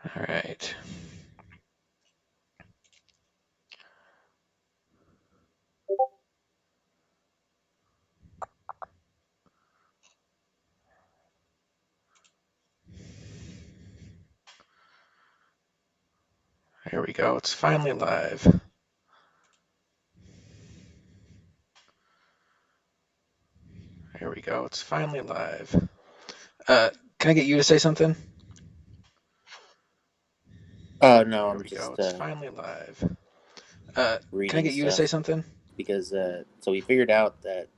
All right. Here we go. It's finally live. Here we go. It's finally live. Uh, can I get you to say something? No, Here I'm we go. just It's finally live. Can I reading get you to say stuff something? because so we figured out that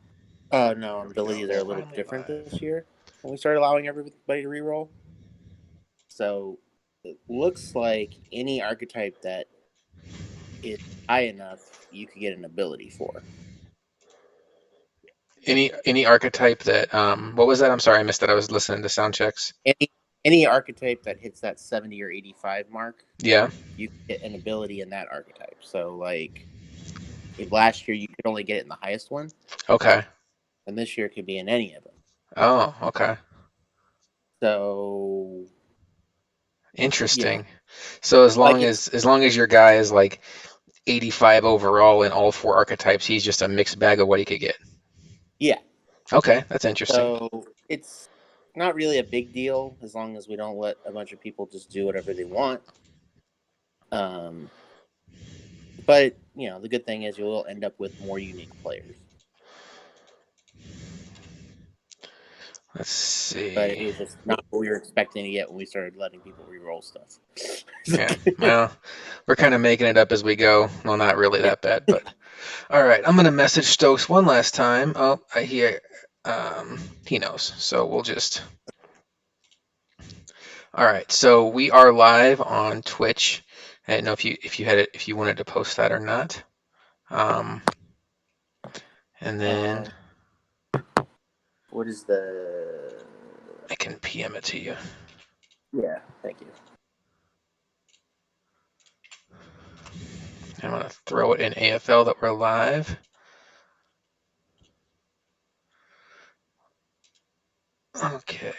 Here we go. abilities are It's a little finally different live. this year when we started allowing everybody to reroll. So it looks like any archetype that is high enough, you could get an ability for. Any archetype that what was that? I'm sorry, I missed that. I was listening to sound checks. Any archetype that hits that 70 or 85 mark, Yeah. you can get an ability in that archetype. So like if last year you could only get it in the highest one, Okay. and this year it could be in any of them. Oh, okay. So yeah, Interesting. So like it's as long as your guy is like 85 overall in all four archetypes, he's just a mixed bag of what he could get. yeah. Okay, that's interesting. So it's not really a big deal as long as we don't let a bunch of people just do whatever they want. Um, but the good thing is you will end up with more unique players. Let's But see. it was just not what we were expecting to get when we started letting people re-roll stuff. Yeah, well, we're kind of making it up as we go. Well, not really Yeah. that bad, but all right. I'm gonna message Stokes one last time. Oh, I hear he knows. So we'll just. All right. So we are live on Twitch. I didn't know if you had it if you wanted to post that or not. Um, and then Um, what is the? I can PM it to you. Yeah, thank you. I'm gonna throw it in AFL that we're live. Okay.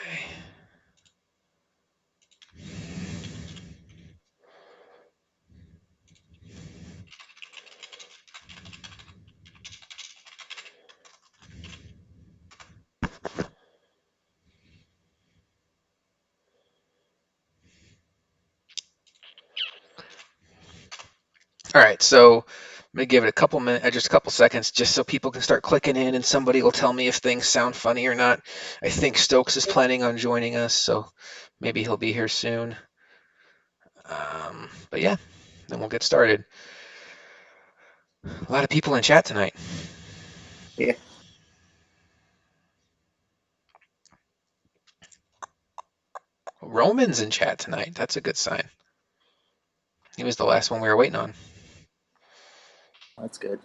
All right. So I'm gonna give it a couple minutes, just a couple seconds, just so people can start clicking in, and somebody will tell me if things sound funny or not. I think Stokes is planning on joining us, so maybe he'll be here soon. But yeah, then we'll get started. A lot of people in chat tonight. Yeah. Roman's in chat tonight. That's a good sign. He was the last one we were waiting on. That's good.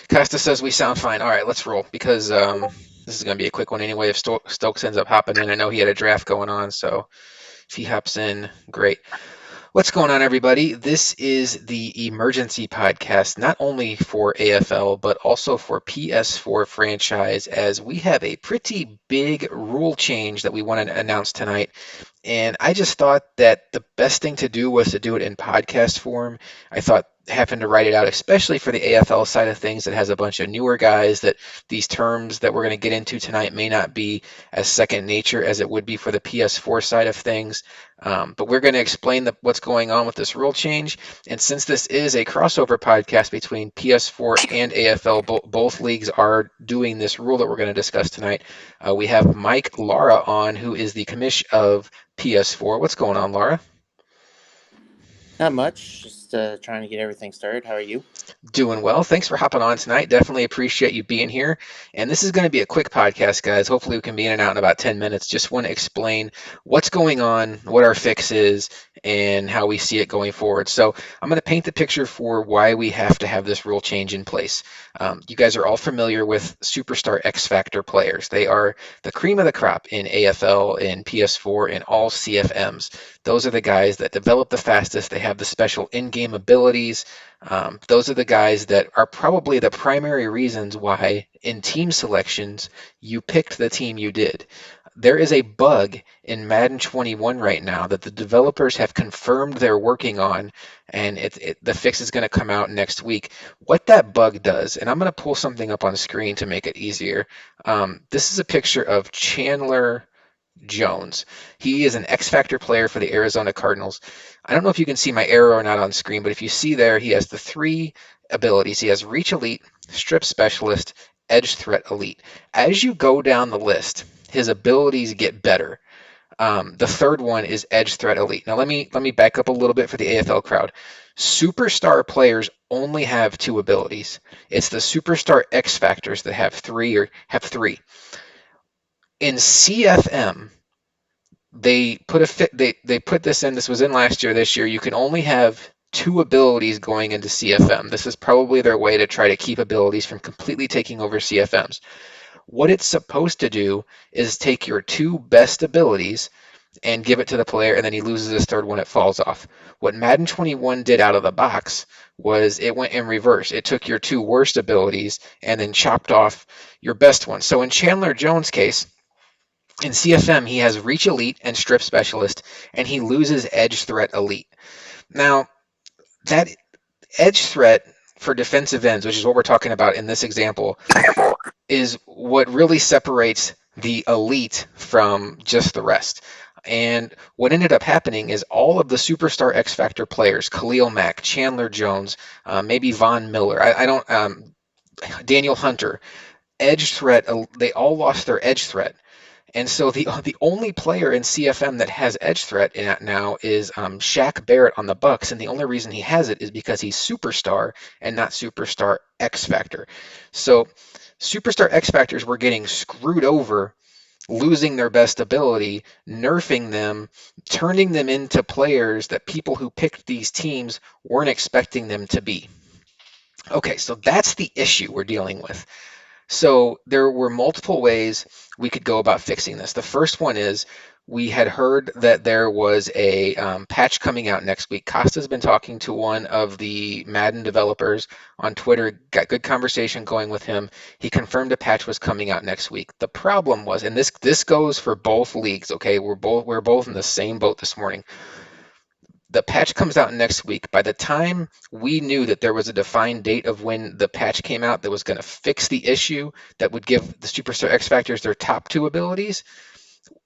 Costa says we sound fine. All right, let's roll because this is going to be a quick one anyway. If Stokes ends up hopping in, I know he had a draft going on, so if he hops in, great. What's going on, everybody? This is the emergency podcast, not only for AFL, but also for PS4 franchise, as we have a pretty big rule change that we want to announce tonight. And I just thought that the best thing to do was to do it in podcast form. I thought having to write it out, especially for the AFL side of things that has a bunch of newer guys, that these terms that we're going to get into tonight may not be as second nature as it would be for the PS4 side of things. But we're going to explain what's going on with this rule change. And since this is a crossover podcast between PS4 and AFL, both leagues are doing this rule that we're going to discuss tonight. We have Mike Lara on, who is the commish of PS4. What's going on, Laura? Not much. Just trying to get everything started. How are you? Doing well. Thanks for hopping on tonight. Definitely appreciate you being here. And this is going to be a quick podcast, guys. Hopefully, we can be in and out in about 10 minutes. Just want to explain what's going on, what our fix is, and how we see it going forward. So, I'm going to paint the picture for why we have to have this rule change in place. You guys are all familiar with Superstar X Factor players. They are the cream of the crop in AFL, in PS4, in all CFMs. Those are the guys that develop the fastest. They have the special in game abilities. Those are the guys that are probably the primary reasons why in team selections you picked the team you did. There is a bug in Madden 21 right now that the developers have confirmed they're working on, and the fix is going to come out next week. What that bug does, and I'm going to pull something up on screen to make it easier. This is a picture of Chandler Jones. He is an X Factor player for the Arizona Cardinals. I don't know if you can see my arrow or not on screen, but if you see there, he has the three abilities. He has Reach Elite, Strip Specialist, Edge Threat Elite. As you go down the list, his abilities get better. The third one is Edge Threat Elite. Now let me back up a little bit for the AFL crowd. Superstar players only have two abilities. It's the Superstar X Factors that have three or have three. In CFM, they put this in. This was in last year. This year, you can only have two abilities going into CFM. This is probably their way to try to keep abilities from completely taking over CFMs. What it's supposed to do is take your two best abilities and give it to the player, and then he loses his third one, it falls off. What Madden 21 did out of the box was it went in reverse. It took your two worst abilities and then chopped off your best one. So in Chandler Jones' case, in CFM, he has Reach Elite and Strip Specialist, and he loses Edge Threat Elite. Now, that Edge Threat for defensive ends, which is what we're talking about in this example, is what really separates the elite from just the rest. And what ended up happening is all of the superstar X Factor players, Khalil Mack, Chandler Jones, maybe Von Miller, I don't, Daniel Hunter, edge threat, they all lost their edge threat. And so the only player in CFM that has edge threat in it now is Shaq Barrett on the Bucks, and the only reason he has it is because he's superstar and not superstar X Factor. So superstar X Factors were getting screwed over, losing their best ability, nerfing them, turning them into players that people who picked these teams weren't expecting them to be. Okay, so that's the issue we're dealing with. So there were multiple ways we could go about fixing this. The first one is we had heard that there was a patch coming out next week. Costa's been talking to one of the Madden developers on Twitter, got good conversation going with him. He confirmed a patch was coming out next week. The problem was, and this goes for both leagues, okay? We're both in the same boat this morning. The patch comes out next week. By the time we knew that there was a defined date of when the patch came out that was going to fix the issue that would give the Superstar X Factors their top two abilities,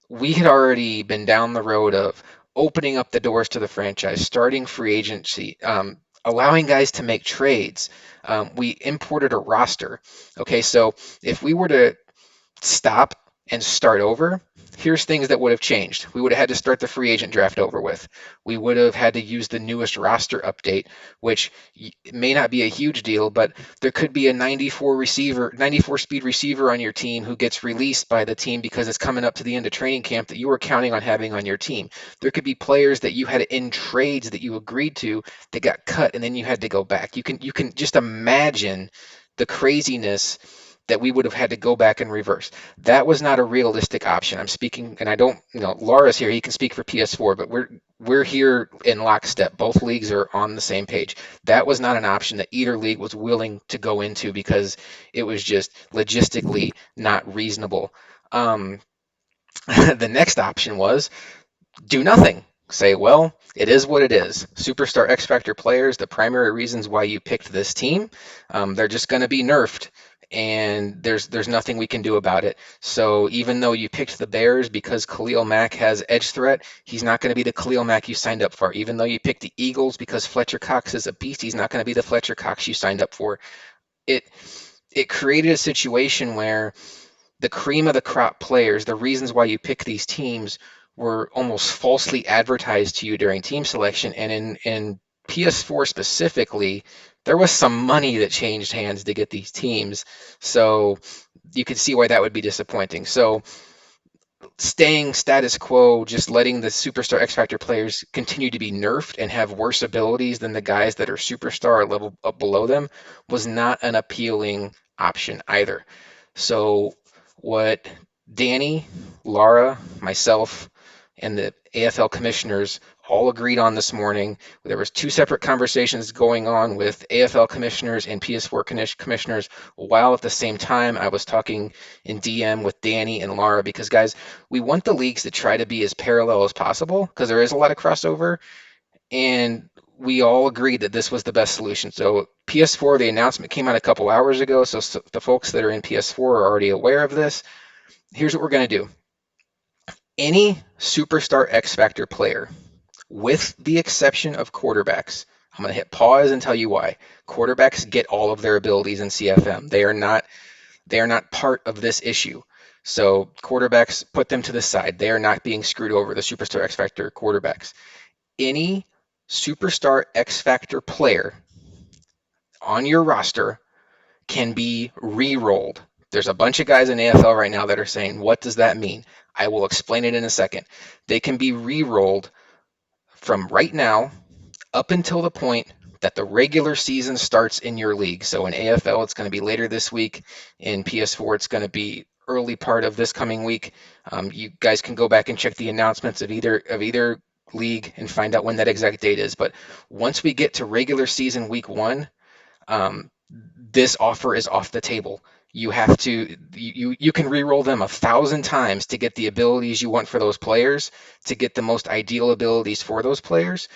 we had already been down the road of opening up the doors to the franchise, starting free agency, allowing guys to make trades. We imported a roster. Okay, so if we were to stop and start over, here's things that would have changed. We would have had to start the free agent draft over with. We would have had to use the newest roster update, which may not be a huge deal, but there could be a 94 speed receiver on your team who gets released by the team because it's coming up to the end of training camp that you were counting on having on your team. There could be players that you had in trades that you agreed to that got cut and then you had to go back. You can just imagine the craziness that we would have had to go back and reverse. That was not a realistic option. I'm speaking, and I don't, Laura's here. He can speak for PS4, but we're here in lockstep. Both leagues are on the same page. That was not an option that either league was willing to go into because it was just logistically not reasonable. The next option was do nothing. Say, well, it is what it is. Superstar X Factor players, the primary reasons why you picked this team, they're just going to be nerfed, and there's nothing we can do about it. So even though you picked the Bears because Khalil Mack has edge threat, he's not going to be the Khalil Mack you signed up for. Even though you picked the Eagles because Fletcher Cox is a beast, he's not going to be the Fletcher Cox you signed up for. It it created a situation where the cream of the crop players, the reasons why you pick these teams were almost falsely advertised to you during team selection. And in PS4 specifically, there was some money that changed hands to get these teams. So you could see why that would be disappointing. So staying status quo, just letting the superstar X Factor players continue to be nerfed and have worse abilities than the guys that are superstar or level up below them was not an appealing option either. So what Danny, Laura, myself, and the AFL commissioners all agreed on this morning. There was two separate conversations going on with AFL commissioners and PS4 commissioners, while at the same time I was talking in DM with Danny and Laura, because guys, we want the leagues to try to be as parallel as possible because there is a lot of crossover, and we all agreed that this was the best solution. So PS4, the announcement came out a couple hours ago, so the folks that are in PS4 are already aware of this. Here's what we're going to do. Any superstar X Factor player, with the exception of quarterbacks, I'm going to hit pause and tell you why. Quarterbacks get all of their abilities in CFM. They are not part of this issue. So quarterbacks, put them to the side. They are not being screwed over, the superstar X Factor quarterbacks. Any superstar X Factor player on your roster can be re-rolled. There's a bunch of guys in AFL right now that are saying, what does that mean? I will explain it in a second. They can be re-rolled from right now up until the point that the regular season starts in your league. So in AFL, it's going to be later this week. In PS4, it's going to be early part of this coming week. You guys can go back and check the announcements of either league and find out when that exact date is. But once we get to regular season week 1, um, this offer is off the table. You can re-roll them 1,000 times to get the abilities you want for those players, to get the most ideal abilities for those players.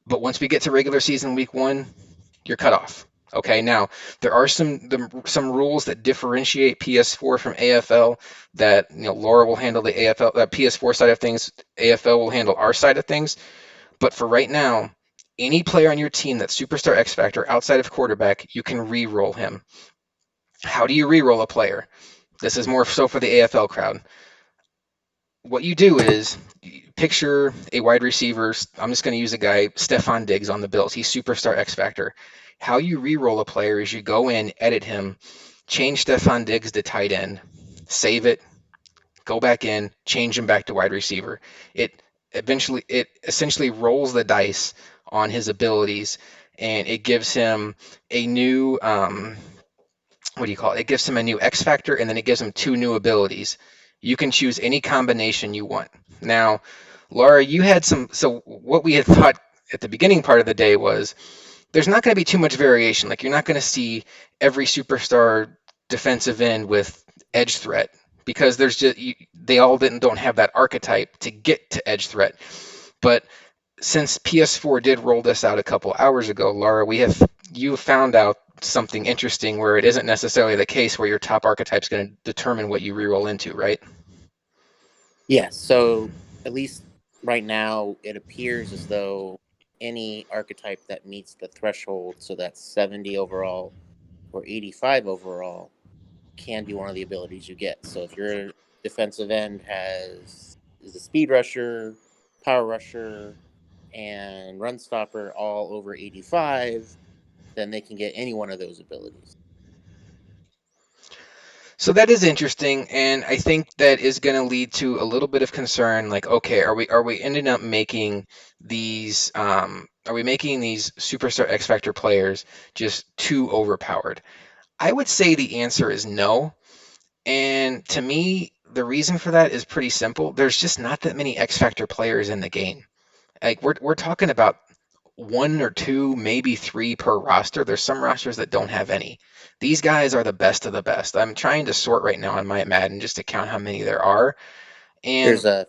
But once we get to regular season week 1, you're cut off. Okay, now there are some rules that differentiate PS4 from AFL that Laura will handle the AFL PS4 side of things. AFL will handle our side of things. But for right now, any player on your team that's superstar X Factor outside of quarterback, you can re-roll him. How do you re-roll a player? This is more so for the AFL crowd. What you do is picture a wide receiver. I'm just going to use a guy, Stefon Diggs on the Bills. He's superstar X Factor. How you re-roll a player is you go in, edit him, change Stefon Diggs to tight end, save it, go back in, change him back to wide receiver. It essentially rolls the dice on his abilities, and it gives him a new what do you call it? It gives him a new X factor, and then it gives him 2 new abilities. You can choose any combination you want. Now, Laura, you had some. So what we had thought at the beginning part of the day was there's not going to be too much variation. Like, you're not going to see every superstar defensive end with edge threat, because they all don't have that archetype to get to edge threat. But since PS4 did roll this out a couple hours ago, Laura, you found out something interesting where it isn't necessarily the case where your top archetype is going to determine what you reroll into, right? Yeah, so at least right now, it appears as though any archetype that meets the threshold, so that's 70 overall or 85 overall, can be one of the abilities you get. So if your defensive end is a speed rusher, power rusher, and run stopper all over 85, then they can get any one of those abilities. So that is interesting, and I think that is going to lead to a little bit of concern. Like, okay, are we ending up making these superstar X Factor players just too overpowered? I would say the answer is no. And to me, the reason for that is pretty simple. There's just not that many X Factor players in the game. Like, we're talking about 1 or 2, maybe 3 per roster. There's some rosters that don't have any. These guys are the best of the best. I'm trying to sort right now on my Madden just to count how many there are. And There's a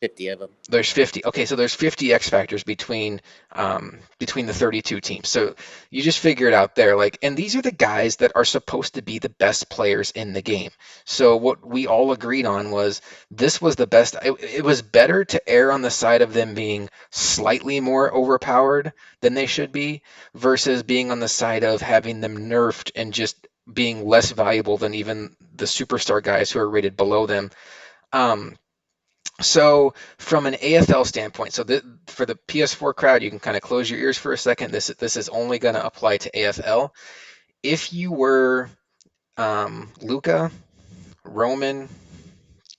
50 of them. there's 50. Okay, so there's 50 X factors between the 32 teams. So you just figure it out there. Like, and these are the guys that are supposed to be the best players in the game. So what we all agreed on was this was the best. It was better to err on the side of them being slightly more overpowered than they should be, versus being on the side of having them nerfed and just being less valuable than even the superstar guys who are rated below them. Um, so from an AFL standpoint, for the PS4 crowd, you can kind of close your ears for a second. This is only going to apply to AFL. If you were Luca, Roman,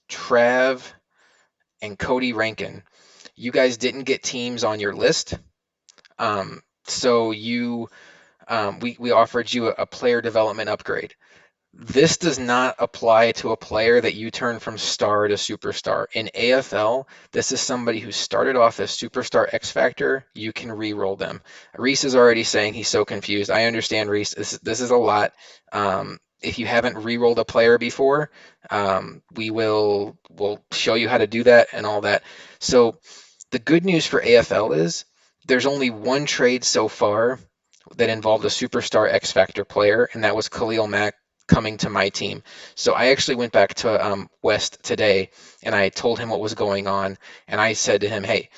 Trav, and Cody Rankin, you guys didn't get teams on your list. So we offered you a player development upgrade. This does not apply to a player that you turn from star to superstar. In AFL, this is somebody who started off as superstar X Factor. You can re-roll them. Reese is already saying he's so confused. I understand, Reese. This is a lot. If you haven't re-rolled a player before, we'll show you how to do that and all that. So the good news for AFL is there's only one trade so far that involved a superstar X Factor player, and that was Khalil Mack coming to my team. So I actually went back to West today and I told him what was going on. And I said to him, hey,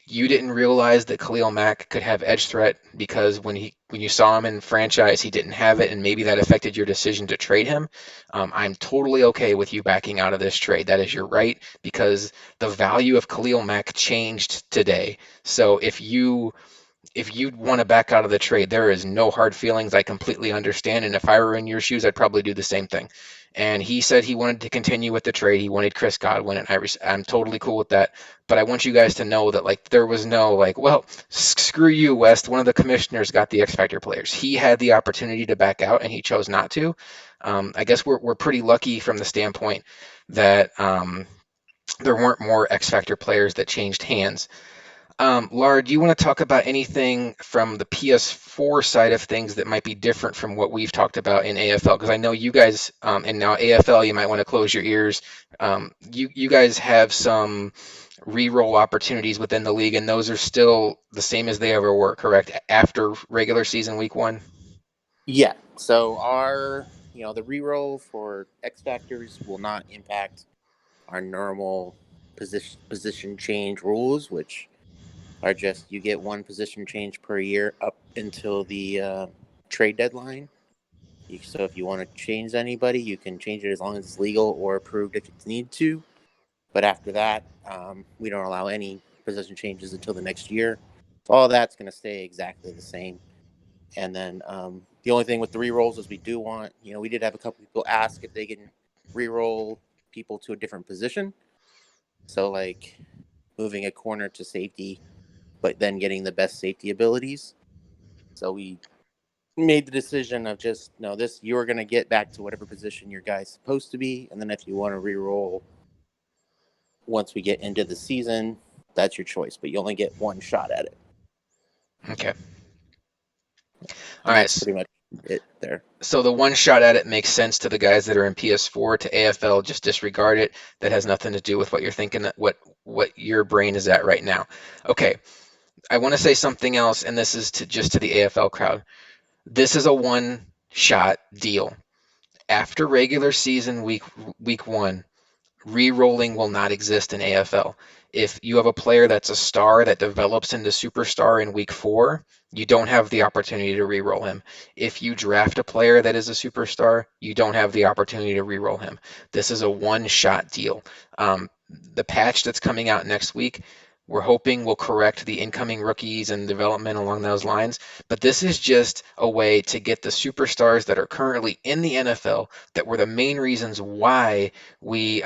you didn't realize that Khalil Mack could have edge threat because when you saw him in franchise, he didn't have it, and maybe that affected your decision to trade him. I'm totally okay with you backing out of this trade. That is your right because the value of Khalil Mack changed today. So if you want to back out of the trade, there is no hard feelings. I completely understand. And if I were in your shoes, I'd probably do the same thing. And he said he wanted to continue with the trade. He wanted Chris Godwin, and I'm totally cool with that. But I want you guys to know that like there was no like, well, screw you, West. One of the commissioners got the X Factor players. He had the opportunity to back out, and he chose not to. I guess we're pretty lucky from the standpoint that there weren't more X Factor players that changed hands. Laura, do you want to talk about anything from the PS4 side of things that might be different from what we've talked about in AFL? Because I know you guys, and now AFL, you might want to close your ears. You guys have some re-roll opportunities within the league, and those are still the same as they ever were, correct? After regular season week one? Yeah. So the reroll for X Factors will not impact our normal position change rules, which are just you get one position change per year up until the trade deadline. So if you want to change anybody, you can change it as long as it's legal or approved if it's need to. But after that, we don't allow any position changes until the next year. So all that's going to stay exactly the same. And then the only thing with the re-rolls is we do want, we did have a couple people ask if they can re-roll people to a different position. So like moving a corner to safety, but then getting the best safety abilities. So we made the decision of just no, this you're going to get back to whatever position your guy's supposed to be, and then if you want to re-roll once we get into the season, that's your choice, but you only get one shot at it. Okay. All And right. that's pretty much it there. So the one shot at it makes sense to the guys that are in PS4. To AFL, just disregard it. That has nothing to do with what you're thinking, what your brain is at right now. Okay. I want to say something else, and this is just to the AFL crowd. This is a one shot deal. After regular season week one, re-rolling will not exist in AFL. If you have a player that's a star that develops into superstar in week four, you don't have the opportunity to re-roll him. If you draft a player that is a superstar, you don't have the opportunity to re-roll him. This is a one-shot deal. The patch that's coming out next week, we're hoping will correct the incoming rookies and development along those lines. But this is just a way to get the superstars that are currently in the NFL that were the main reasons why we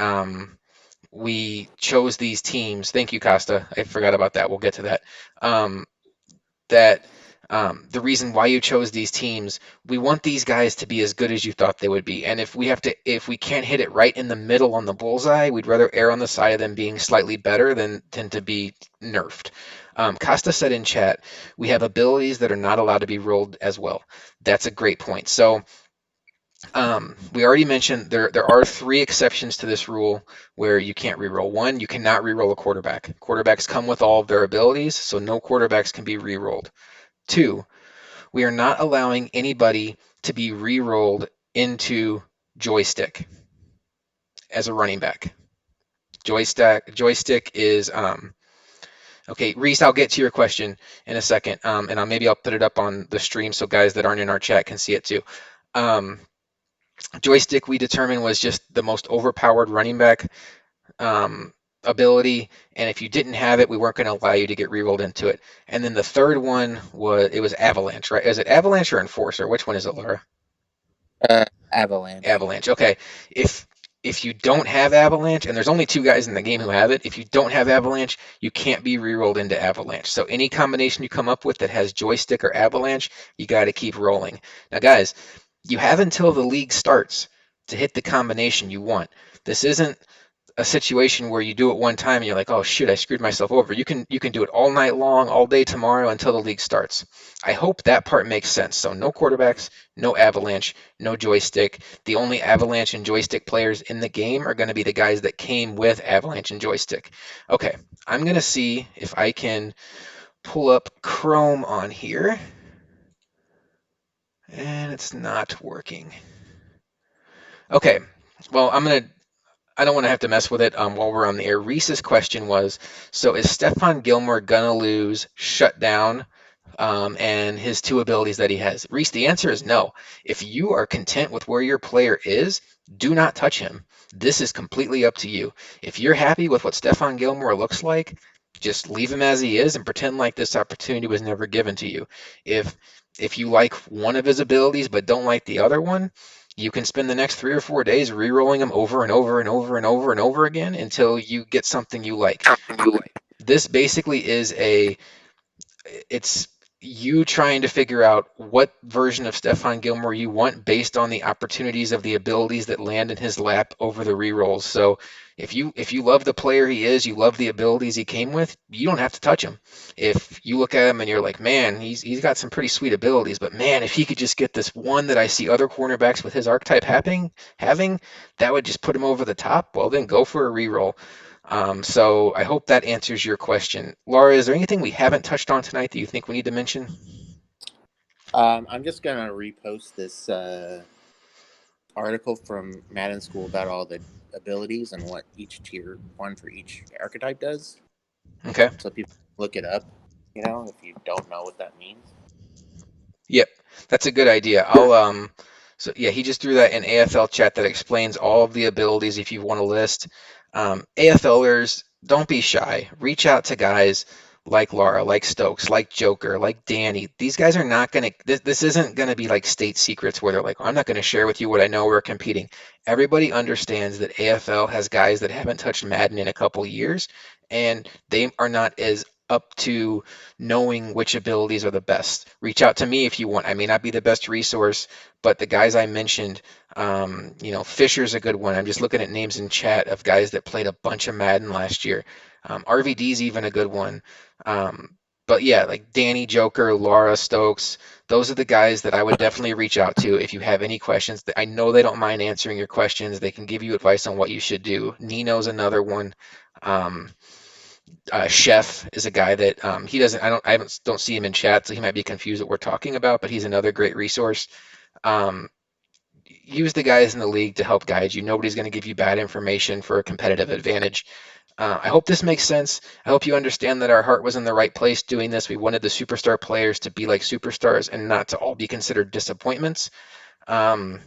chose these teams. Thank you, Costa. I forgot about that. We'll get to that. That the reason why you chose these teams, we want these guys to be as good as you thought they would be. And if we can't hit it right in the middle on the bullseye, we'd rather err on the side of them being slightly better than to be nerfed. Costa said in chat, we have abilities that are not allowed to be rolled as well. That's a great point. So we already mentioned there are three exceptions to this rule where you can't reroll. One, you cannot reroll a quarterback. Quarterbacks come with all of their abilities, so no quarterbacks can be rerolled. Two, we are not allowing anybody to be rerolled into joystick as a running back. Joystick is okay. Reese, I'll get to your question in a second, and maybe I'll put it up on the stream so guys that aren't in our chat can see it too. Joystick we determined was just the most overpowered running back ability, and if you didn't have it, we weren't going to allow you to get rerolled into it. And then the third one was Avalanche, right? Is it Avalanche or Enforcer? Which one is it, Laura? Avalanche. Avalanche. Okay. If you don't have Avalanche, and there's only two guys in the game who have it, if you don't have Avalanche, you can't be rerolled into Avalanche. So any combination you come up with that has joystick or Avalanche, you got to keep rolling. Now, guys, you have until the league starts. So if you don't have Avalanche, you can't be rerolled into Avalanche. If you have Avalanche, you can be rerolled into Avalanche. So any combination you come up with that has joystick or Avalanche, you got to keep rolling. Now, guys, you have until the league starts. to hit the combination you want. This isn't a situation where you do it one time and you're like, oh shoot, I screwed myself over. You can do it all night long, all day tomorrow until the league starts. I hope that part makes sense. So no quarterbacks, no avalanche, no joystick. The only avalanche and joystick players in the game are going to be the guys that came with avalanche and joystick. Okay, I'm going to see if I can pull up Chrome on here, and it's not working. Okay, well, I don't want to have to mess with it while we're on the air. Reese's question was, so is Stephon Gilmore gonna lose shutdown and his two abilities that he has? Reese, the answer is no. If you are content with where your player is, do not touch him. This is completely up to you. If you're happy with what Stephon Gilmore looks like, just leave him as he is and pretend like this opportunity was never given to you. If if you like one of his abilities but don't like the other one, you can spend the next 3 or 4 days re-rolling them over and over and over and over and over again until you get something you like. This basically is it's you trying to figure out what version of Stephon Gilmore you want based on the opportunities of the abilities that land in his lap over the rerolls. So if you love the player he is, you love the abilities he came with, you don't have to touch him. If you look at him and you're like, man, he's got some pretty sweet abilities, but man, if he could just get this one that I see other cornerbacks with his archetype having, that would just put him over the top. Well, then go for a reroll. So I hope that answers your question. Laura, is there anything we haven't touched on tonight that you think we need to mention? I'm just gonna repost this article from Madden School about all the abilities and what each tier one for each archetype does, Okay. so people look it up. If you don't know what that means. Yep, that's a good idea. So yeah, he just threw that in AFL chat that explains all of the abilities if you want to list. AFLers, don't be shy. Reach out to guys like Laura, like Stokes, like Joker, like Danny. These guys are not going to, this isn't going to be like state secrets where they're like, I'm not going to share with you what I know we're competing. Everybody understands that AFL has guys that haven't touched Madden in a couple years, and they are not as up to knowing which abilities are the best. Reach out to me if you want. I may not be the best resource, but the guys I mentioned, Fisher's a good one. I'm just looking at names in chat of guys that played a bunch of Madden last year. RVD's even a good one. But yeah, like Danny, Joker, Laura, Stokes, those are the guys that I would definitely reach out to if you have any questions. I know they don't mind answering your questions. They can give you advice on what you should do. Nino's another one. Um, Chef is a guy that he doesn't. Don't see him in chat, so he might be confused what we're talking about. But he's another great resource. Um, Use the guys in the league to help guide you. Nobody's going to give you bad information for a competitive advantage. I hope this makes sense. I hope you understand that our heart was in the right place doing this. We wanted the superstar players to be like superstars and not to all be considered disappointments. Um,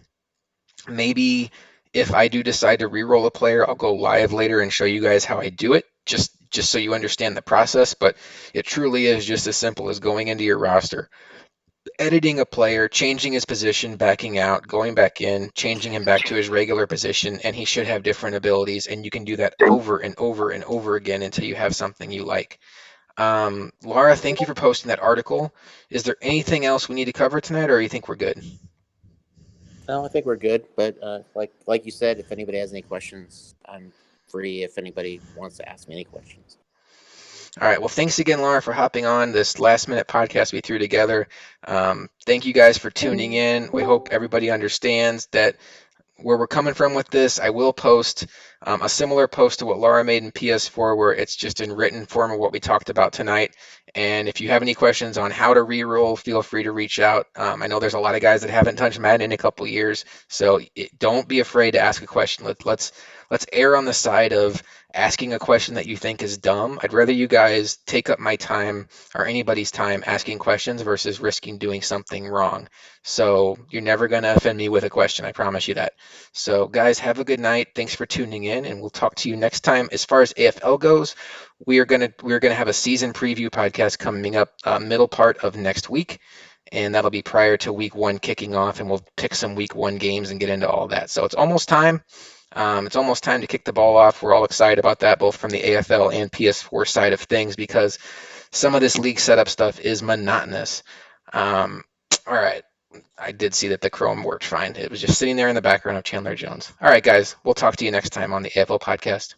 Maybe if I do decide to re-roll a player, I'll go live later and show you guys how I do it, just so you understand the process. But it truly is just as simple as going into your roster, editing a player, changing his position, backing out, going back in, changing him back to his regular position, and he should have different abilities. And you can do that over and over and over again until you have something you like. Laura, thank you for posting that article. Is there anything else we need to cover tonight, or you think we're good? No, I think we're good. But like you said, if anybody has any questions, I'm free. If anybody wants to ask me any questions. All right. Well, thanks again, Laura, for hopping on this last minute podcast we threw together. Thank you guys for tuning in. We hope everybody understands that where we're coming from with this. I will post a similar post to what Laura made in PS4, where it's just in written form of what we talked about tonight. And if you have any questions on how to re-roll, feel free to reach out. I know there's a lot of guys that haven't touched Madden in a couple years, so don't be afraid to ask a question. Let's err on the side of asking a question that you think is dumb. I'd rather you guys take up my time or anybody's time asking questions versus risking doing something wrong. So you're never going to offend me with a question. I promise you that. So guys, have a good night. Thanks for tuning in, and we'll talk to you next time. As far as AFL goes, we're gonna have a season preview podcast coming up middle part of next week, and that'll be prior to week one kicking off, and we'll pick some week one games and get into all that. So it's almost time. It's almost time to kick the ball off. We're all excited about that, both from the AFL and PS4 side of things, because some of this league setup stuff is monotonous. All right. I did see that the Chrome worked fine. It was just sitting there in the background of Chandler Jones. All right, guys, we'll talk to you next time on the AFL podcast.